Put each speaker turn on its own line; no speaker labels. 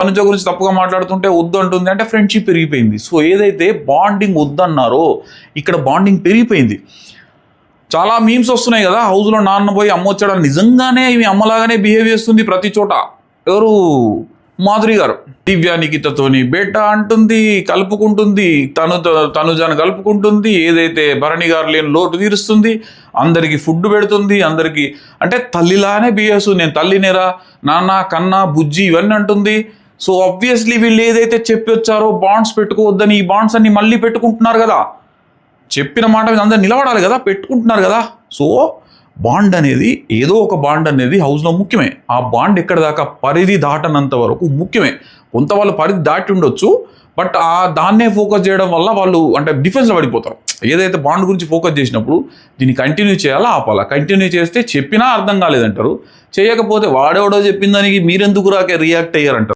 తనుజ గురించి తప్పుగా మాట్లాడుతుంటే వద్దు అంటుంది అంటే ఫ్రెండ్షిప్ పెరిగిపోయింది. సో ఏదైతే బాండింగ్ వద్దన్నారో ఇక్కడ బాండింగ్ పెరిగిపోయింది. చాలా మీమ్స్ వస్తున్నాయి కదా, హౌస్లో నాన్న పోయి అమ్మ వచ్చాడని. నిజంగానే ఇవి అమ్మలాగానే బిహేవ్ చేస్తుంది ప్రతి చోట. ఎవరు మాధురి గారు దివ్య నిఖితతోని బేట అంటుంది, కలుపుకుంటుంది, తనుజాను కలుపుకుంటుంది, ఏదైతే భరణి గారు లేని లోటు తీరుస్తుంది, అందరికి ఫుడ్ పెడుతుంది, అందరికి అంటే తల్లిలానే బిహేవ్. నేను తల్లినేరా నాన్న కన్నా బుజ్జి ఇవన్నీ అంటుంది. సో ఆబ్వియస్లీ వీళ్ళు ఏదైతే చెప్పి వచ్చారో బాండ్స్ పెట్టుకోవద్దని, ఈ బాండ్స్ అన్ని మళ్ళీ పెట్టుకుంటున్నారు కదా. చెప్పిన మాట మీద అందరు నిలబడాలి కదా, పెట్టుకుంటున్నారు కదా. సో బాండ్ అనేది ఏదో ఒక బాండ్ అనేది హౌస్లో ముఖ్యమే. ఆ బాండ్ ఎక్కడ దాకా పరిధి దాటనంత వరకు ముఖ్యమే. కొంత వాళ్ళు పరిధి దాటి ఉండొచ్చు, బట్ దాన్నే ఫోకస్ చేయడం వల్ల వాళ్ళు అంటే డిఫెన్స్లో పడిపోతారు. ఏదైతే బాండ్ గురించి ఫోకస్ చేసినప్పుడు దీన్ని కంటిన్యూ చేయాలా ఆపాలా. కంటిన్యూ చేస్తే చెప్పినా అర్థం కాలేదంటారు, చేయకపోతే వాడెవడో చెప్పిన దానికి మీరెందుకు రియాక్ట్ అయ్యారంటారు.